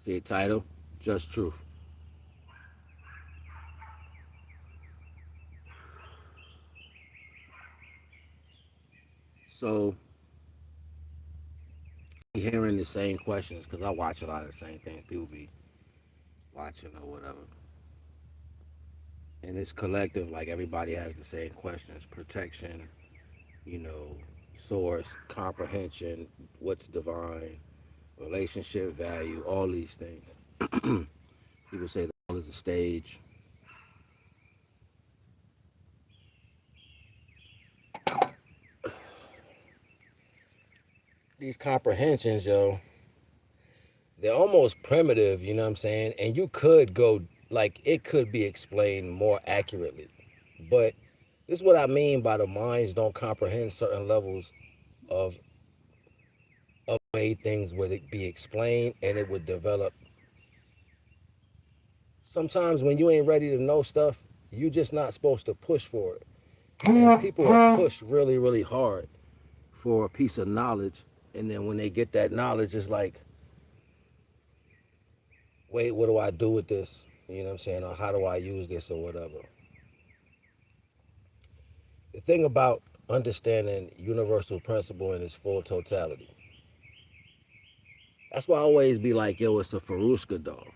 See, title, Just Truth. So, hearing the same questions, because I watch a lot of the same things people be watching or whatever. And it's collective, like everybody has the same questions: protection, you know, source, comprehension, what's divine, relationship value, all these things. People say the world is a stage. These comprehensions, yo, they're almost primitive, you know what I'm saying? And you could go, like, it could be explained more accurately. But this is what I mean by the minds don't comprehend certain levels of way things would be explained and it would develop. Sometimes when you ain't ready to know stuff, you just not supposed to push for it. And people are pushed really, really hard for a piece of knowledge. And then when they get that knowledge, it's like, wait, what do I do with this? You know what I'm saying? Or how do I use this or whatever? The thing about understanding universal principle in its full totality, that's why I always be like, yo, it's a Farushka dog.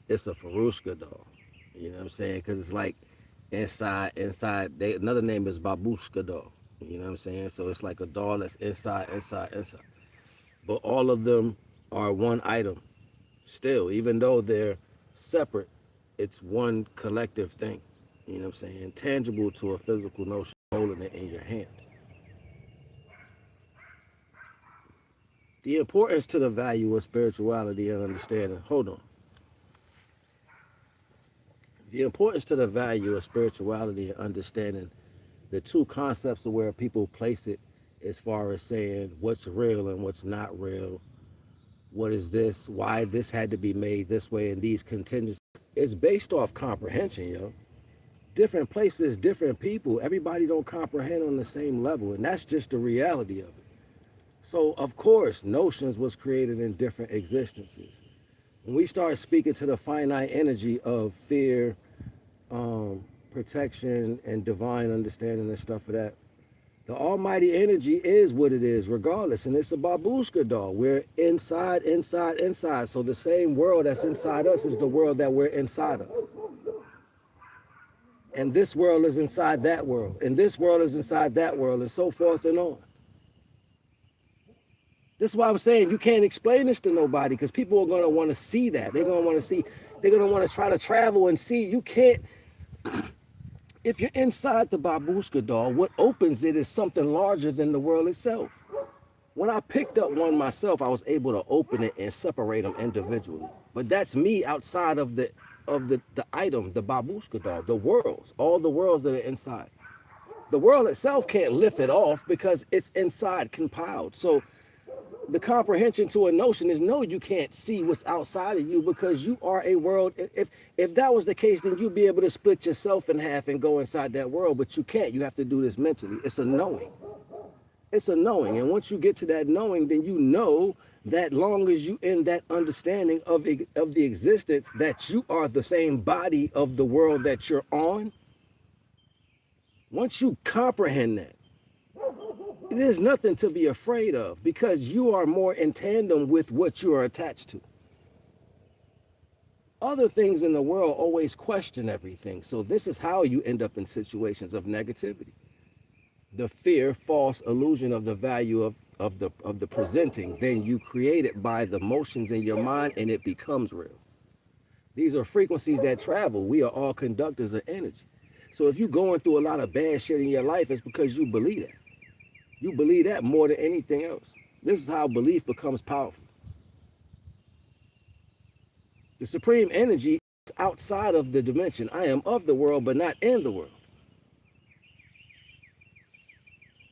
It's a Farushka dog. You know what I'm saying? Because it's like inside. Another name is Babushka dog. You know what I'm saying? So it's like a dog that's inside. But all of them are one item still, even though they're separate. It's one collective thing. You know what I'm saying? Tangible to a physical notion, holding it in your hand. The importance to the value of spirituality and understanding. Hold on. The importance to the value of spirituality and understanding the two concepts of where people place it as far as saying what's real and what's not real. What is this? Why this had to be made this way and these contingencies. It's based off comprehension, yo. Different places, different people. Everybody don't comprehend on the same level, and that's just the reality of it. So, of course, notions was created in different existences. When we start speaking to the finite energy of fear, protection, and divine understanding and stuff of that, the almighty energy is what it is, regardless. And it's a babushka doll. We're inside. So the same world that's inside us is the world that we're inside of. And this world is inside that world. And this world is inside that world, and so forth and on. This is why I'm saying you can't explain this to nobody, because people are going to want to see that. They're going to want to see, they're going to want to try to travel and see. You can't, if you're inside the babushka doll, what opens it is something larger than the world itself. When I picked up one myself, I was able to open it and separate them individually. But that's me outside of the item, the babushka doll, the worlds, all the worlds that are inside. The world itself can't lift it off because it's inside, compiled. So the comprehension to a notion is no, you can't see what's outside of you because you are a world. If that was the case, then you'd be able to split yourself in half and go inside that world, but you can't. You have to do this mentally. It's a knowing. It's a knowing. And once you get to that knowing, then you know that long as you in that understanding of the existence, that you are the same body of the world that you're on. Once you comprehend that, there's nothing to be afraid of because you are more in tandem with what you are attached to. Other things in the world always question everything. So this is how you end up in situations of negativity. The fear, false illusion of the value of the presenting, then you create it by the motions in your mind and it becomes real. These are frequencies that travel. We are all conductors of energy. So if you're going through a lot of bad shit in your life, it's because you believe that. You believe that more than anything else. This is how belief becomes powerful. The supreme energy is outside of the dimension. I am of the world, but not in the world.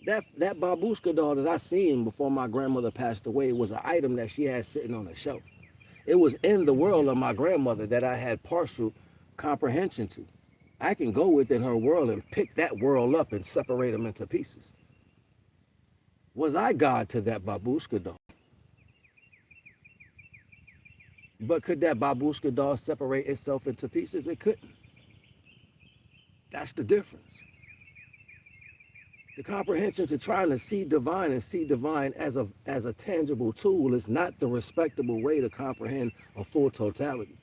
That babushka doll that I seen before my grandmother passed away was an item that she had sitting on a shelf. It was in the world of my grandmother that I had partial comprehension to. I can go within her world and pick that world up and separate them into pieces. Was I God to that babushka doll? But could that babushka doll separate itself into pieces? It couldn't. That's the difference. The comprehension to trying to see divine and see divine as a tangible tool is not the respectable way to comprehend a full totality.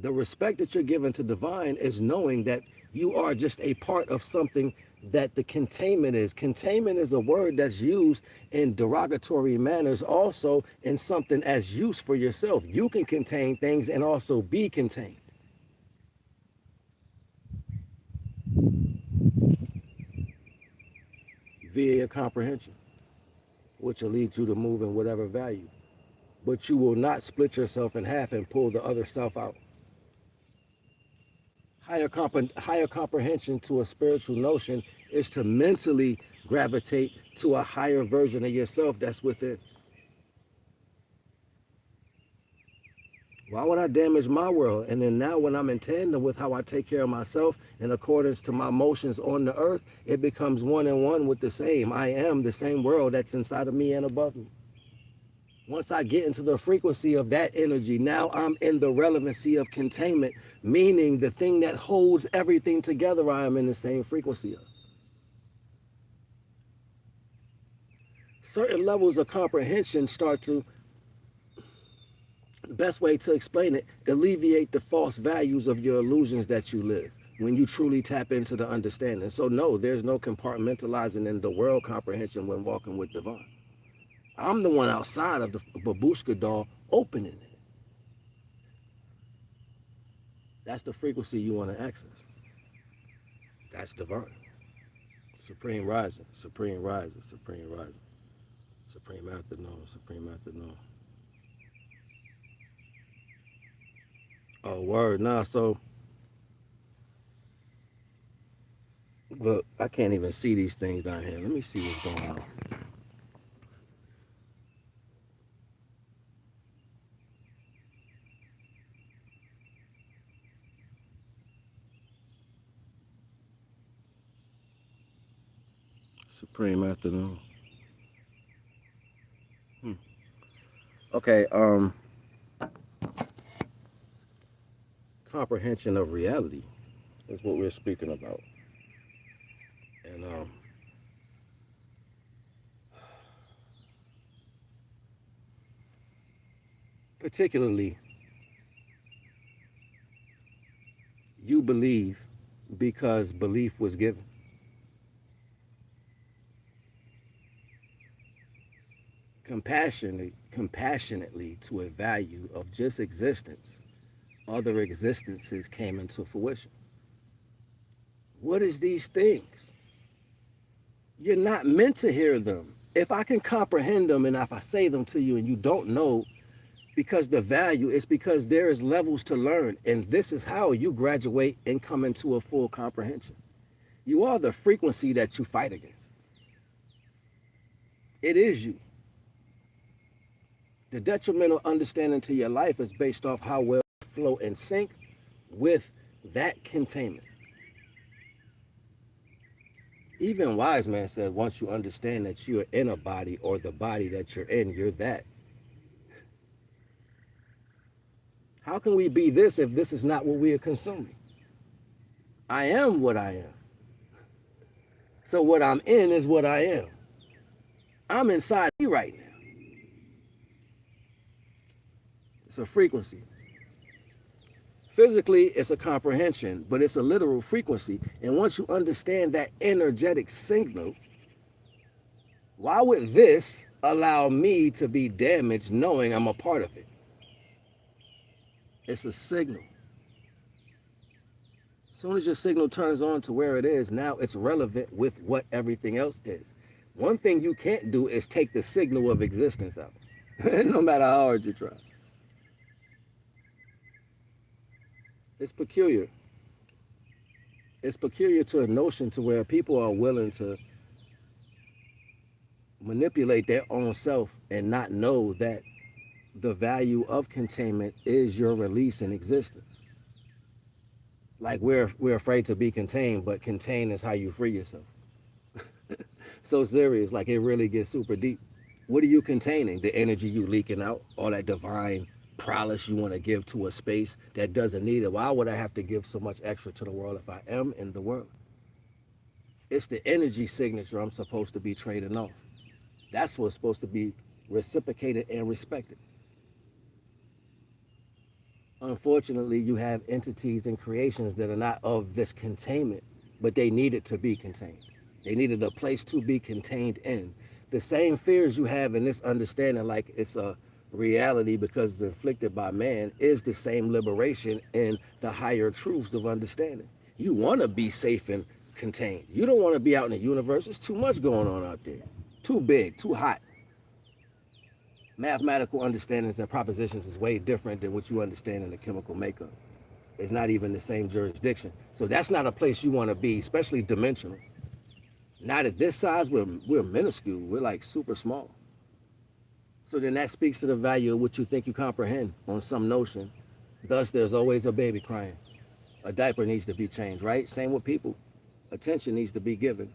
The respect that you're given to divine is knowing that you are just a part of something that the containment is. Containment is a word that's used in derogatory manners, also in something as use for yourself. You can contain things and also be contained via your comprehension, which will lead you to move in whatever value. But you will not split yourself in half and pull the other self out. Higher comprehension to a spiritual notion is to mentally gravitate to a higher version of yourself that's within. Why would I damage my world? And then now when I'm in tandem with how I take care of myself in accordance to my motions on the earth, it becomes one and one with the same. I am the same world that's inside of me and above me. Once I get into the frequency of that energy, now I'm in the relevancy of containment, meaning the thing that holds everything together, I am in the same frequency of. Certain levels of comprehension start to, the best way to explain it, alleviate the false values of your illusions that you live when you truly tap into the understanding. So no, there's no compartmentalizing in the world comprehension when walking with divine. I'm the one outside of the babushka doll opening it. That's the frequency you want to access. That's divine. Supreme rising, supreme rising, supreme rising. Supreme afternoon, supreme afternoon. Oh, word. Nah, so, look, I can't even see these things down here. Let me see what's going on. Supreme afternoon. Hmm. Okay, comprehension of reality is what we're speaking about. And particularly, you believe because belief was given. Compassionately to a value of just existence, other existences came into fruition. What is these things? You're not meant to hear them. If I can comprehend them and if I say them to you and you don't know, because the value is because there is levels to learn, and this is how you graduate and come into a full comprehension. You are the frequency that you fight against. It is you. The detrimental understanding to your life is based off how well you flow and sync with that containment. Even wise man said once you understand that you're in a body or the body that you're in, you're that. How can we be this if this is not what we are consuming? I am what I am. So what I'm in is what I am. I'm inside me right now. It's a frequency. Physically, it's a comprehension, but it's a literal frequency. And once you understand that energetic signal, why would this allow me to be damaged knowing I'm a part of it? It's a signal. As soon as your signal turns on to where it is, now it's relevant with what everything else is. One thing you can't do is take the signal of existence out, no matter how hard you try. It's peculiar. It's peculiar to a notion to where people are willing to manipulate their own self and not know that the value of containment is your release in existence. Like we're afraid to be contained, but contain is how you free yourself. So serious, like it really gets super deep. What are you containing? The energy you leaking out, all that divine prowess you want to give to a space that doesn't need it. Why would I have to give so much extra to the world if I am in the world? It's the energy signature I'm supposed to be trading off. That's what's supposed to be reciprocated and respected. Unfortunately, you have entities and creations that are not of this containment, but they needed to be contained. They needed a place to be contained in. The same fears you have in this understanding, like it's a reality because it's inflicted by man, is the same liberation in the higher truths of understanding. You want to be safe and contained. You don't want to be out in the universe. There's too much going on out there. Too big, too hot. Mathematical understandings and propositions is way different than what you understand in the chemical makeup. It's not even the same jurisdiction. So that's not a place you want to be, especially dimensional. Not at this size, we're minuscule. We're like super small. So then that speaks to the value of what you think you comprehend on some notion. Thus, there's always a baby crying. A diaper needs to be changed, right? Same with people. Attention needs to be given.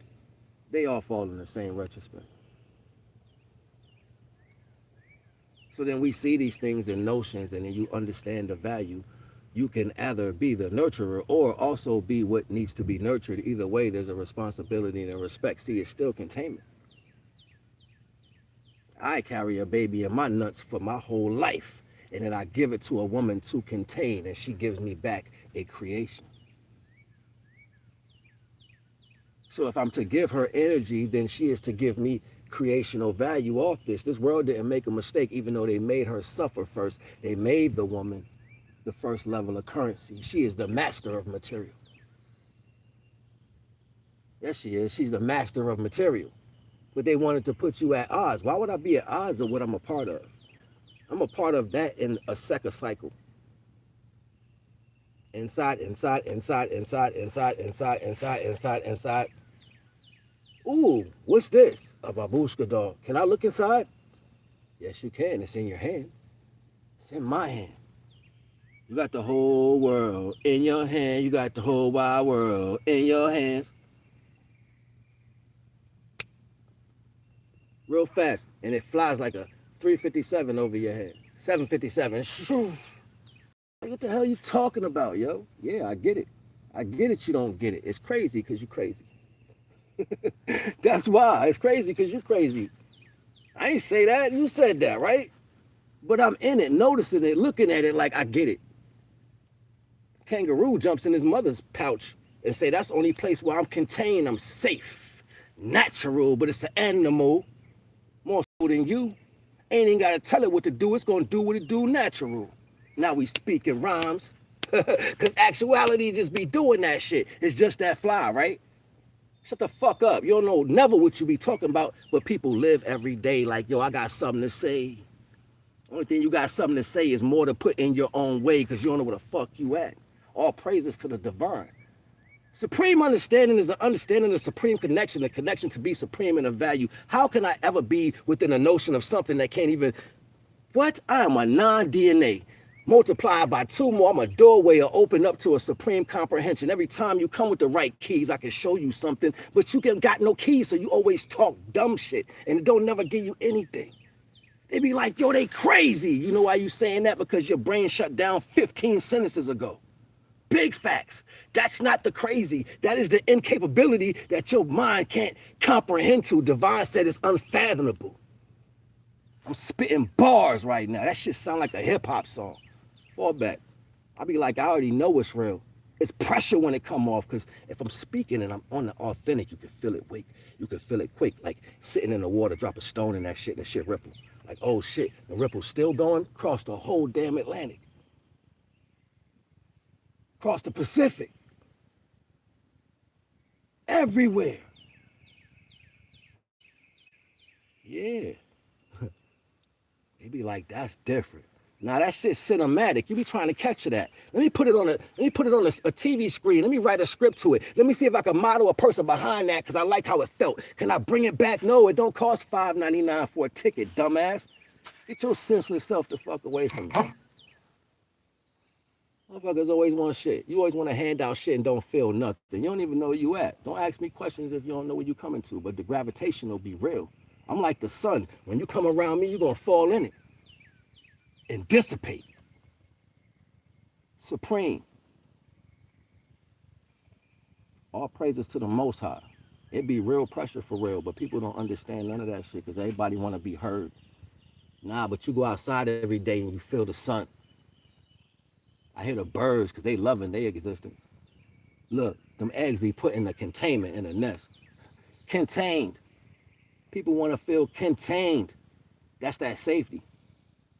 They all fall in the same retrospect. So then we see these things in notions, and then you understand the value. You can either be the nurturer or also be what needs to be nurtured. Either way, there's a responsibility and a respect. See, it's still containment. I carry a baby in my nuts for my whole life, and then I give it to a woman to contain, and she gives me back a creation. So if I'm to give her energy, then she is to give me creational value off this. This world didn't make a mistake, even though they made her suffer first. They made the woman the first level of currency. She is the master of material. Yes, she is. She's the master of material. But they wanted to put you at odds. Why would I be at odds of what I'm a part of? I'm a part of that in a second cycle. Inside. Ooh, what's this? A babushka doll. Can I look inside? Yes, you can. It's in your hand. It's in my hand. You got the whole world in your hand. You got the whole wide world in your hands. Real fast. And it flies like a 357 over your head. 757. What the hell are you talking about, yo? Yeah, I get it. I get it you don't get it. It's crazy because you're crazy. That's why. It's crazy because you're crazy. I ain't say that. You said that, right? But I'm in it, noticing it, looking at it like I get it. Kangaroo jumps in his mother's pouch and say, that's the only place where I'm contained. I'm safe. Natural, but it's an animal. More so than you. Ain't even got to tell it what to do. It's going to do what it do natural. Now we speak in rhymes. Because actuality just be doing that shit. It's just that fly, right? Shut the fuck up. You don't know never what you be talking about, but people live every day like, yo, I got something to say. Only thing you got something to say is more to put in your own way because you don't know where the fuck you at. All praises to the divine. Supreme understanding is an understanding of supreme connection, a connection to be supreme in a value. How can I ever be within a notion of something that can't even... What? I am a non-DNA. Multiplied by 2 more, I'm a doorway or open up to a supreme comprehension. Every time you come with the right keys, I can show you something, but you got no keys, so you always talk dumb shit, and it don't never give you anything. They be like, yo, they crazy. You know why you saying that? Because your brain shut down 15 sentences ago. Big facts. That's not the crazy. That is the incapability that your mind can't comprehend to. Divine said it's unfathomable. I'm spitting bars right now. That shit sound like a hip-hop song. Fall back. I'll be like, I already know what's real. It's pressure when it come off, because if I'm speaking and I'm on the authentic, you can feel it wake. You can feel it quick, like sitting in the water, drop a stone in that shit, and that shit ripple. Like, oh shit, the ripple's still going, cross the whole damn Atlantic. Cross the Pacific. Everywhere. Yeah. They be like, that's different. Now that shit's cinematic. You be trying to capture that. Let me put it on a TV screen. Let me write a script to it. Let me see if I can model a person behind that because I like how it felt. Can I bring it back? No, it don't cost $5.99 for a ticket, dumbass. Get your senseless self the fuck away from me. Motherfuckers always want shit. You always want to hand out shit and don't feel nothing. You don't even know where you at. Don't ask me questions if you don't know where you coming to, but the gravitation will be real. I'm like the sun. When you come around me, you're going to fall in it and dissipate. Supreme. All praises to the Most High. It be real pressure for real, but people don't understand none of that shit because everybody want to be heard. Nah, but you go outside every day and you feel the sun. I hear the birds because they loving their existence. Look, them eggs be put in the containment in the nest. Contained. People want to feel contained. That's that safety.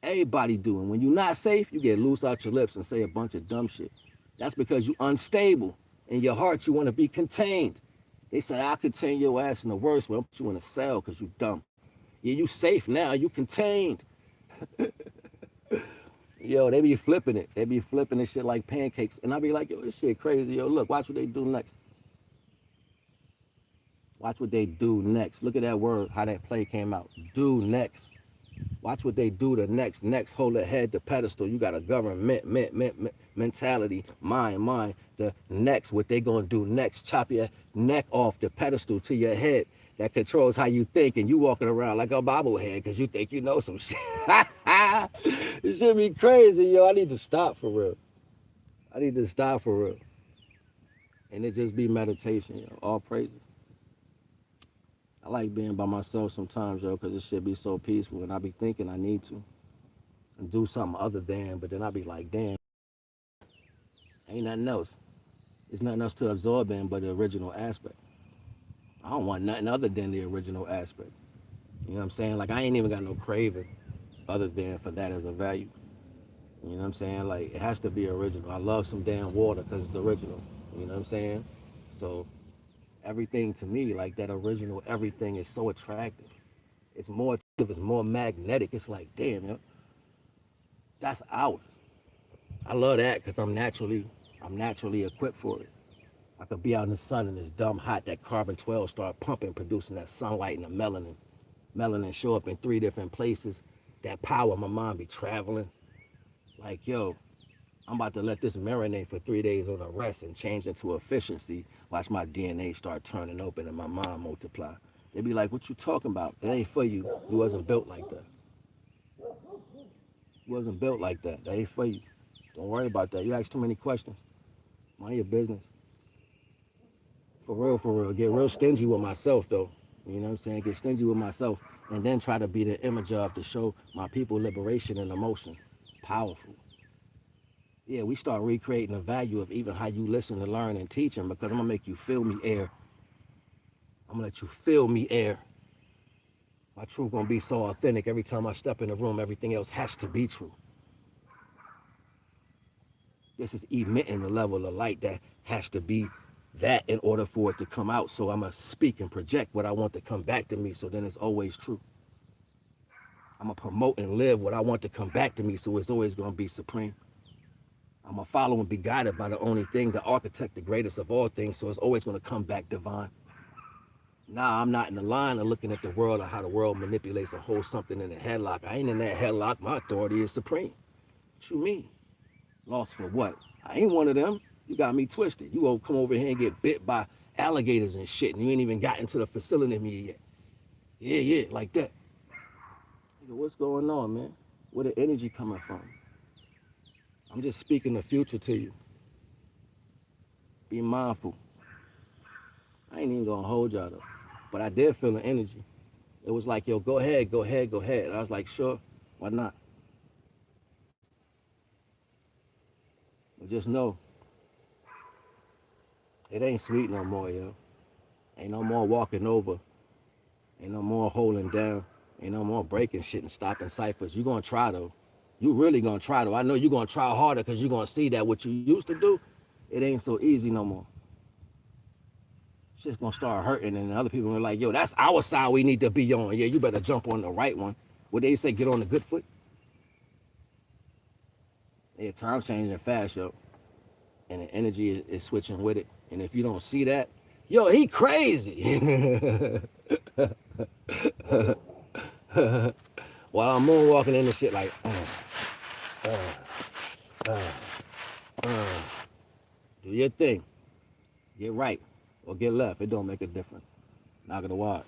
Everybody do. And when you're not safe, you get loose out your lips and say a bunch of dumb shit. That's because you're unstable. In your heart, you want to be contained. They said, I'll contain your ass in the worst way. I'll put you in a cell because you dumb. Yeah, you safe now. You contained. Yo, they be flipping it. They be flipping this shit like pancakes. And I be like, yo, this shit crazy. Yo, look, watch what they do next. Watch what they do next. Look at that word, how that play came out. Do next. Watch what they do the next. Next, hold the head, the pedestal. You got a government mentality, mind. The next, what they gonna do next, chop your neck off the pedestal to your head. That controls how you think, and you walking around like a bobblehead because you think you know some shit. It should be crazy, yo. I need to stop for real. I need to stop for real. And it just be meditation, yo. All praises. I like being by myself sometimes, yo, because it should be so peaceful. And I be thinking I need to and do something other than, but then I be like, damn, ain't nothing else. There's nothing else to absorb in but the original aspect. I don't want nothing other than the original aspect. You know what I'm saying? Like, I ain't even got no craving other than for that as a value. You know what I'm saying? Like, it has to be original. I love some damn water because it's original. You know what I'm saying? So everything to me, like that original everything is so attractive. It's more magnetic. It's like, damn, yo, that's ours. I love that because I'm naturally equipped for it. I could be out in the sun and it's dumb hot. That carbon-12 start pumping, producing that sunlight and the melanin. Melanin show up in 3 different places. That power, my mind be traveling. Like, yo, I'm about to let this marinate for 3 days on a rest and change into efficiency. Watch my DNA start turning open and my mind multiply. They be like, what you talking about? That ain't for you. You wasn't built like that. You wasn't built like that. That ain't for you. Don't worry about that. You ask too many questions. Mind your business. For real. Get real stingy with myself, though. You know what I'm saying? Get stingy with myself. And then try to be the image of to show my people liberation and emotion. Powerful. Yeah, we start recreating the value of even how you listen to learn and teaching because I'm going to make you feel me air. I'm going to let you feel me air. My truth going to be so authentic. Every time I step in the room, everything else has to be true. This is emitting the level of light that has to be that in order for it to come out. So I'm going to speak and project what I want to come back to me so then it's always true. I'm going to promote and live what I want to come back to me so it's always going to be supreme. I'm going to follow and be guided by the only thing, the architect, the greatest of all things, so it's always going to come back divine. Nah, I'm not in the line of looking at the world or how the world manipulates and holds something in a headlock. I ain't in that headlock. My authority is supreme. What you mean? Lost for what? I ain't one of them. You got me twisted. You gonna come over here and get bit by alligators and shit, and you ain't even got into the facility yet. Yeah, like that. What's going on, man? Where the energy coming from? I'm just speaking the future to you. Be mindful. I ain't even gonna hold y'all though. But I did feel the energy. It was like, yo, go ahead. And I was like, sure, why not? But just know, it ain't sweet no more, yo. Ain't no more walking over. Ain't no more holding down. Ain't no more breaking shit and stopping ciphers. You gonna try though. You really gonna try though. I know you gonna try harder because you gonna see that what you used to do, it ain't so easy no more. Shit's gonna start hurting and other people are like, yo, that's our side we need to be on. Yeah, you better jump on the right one. What they say, get on the good foot? Yeah, time's changing fast, yo. And the energy is switching with it. And if you don't see that, yo, he crazy. While I'm moonwalking in the shit like, do your thing. Get right or get left. It don't make a difference. NAGA the Wise.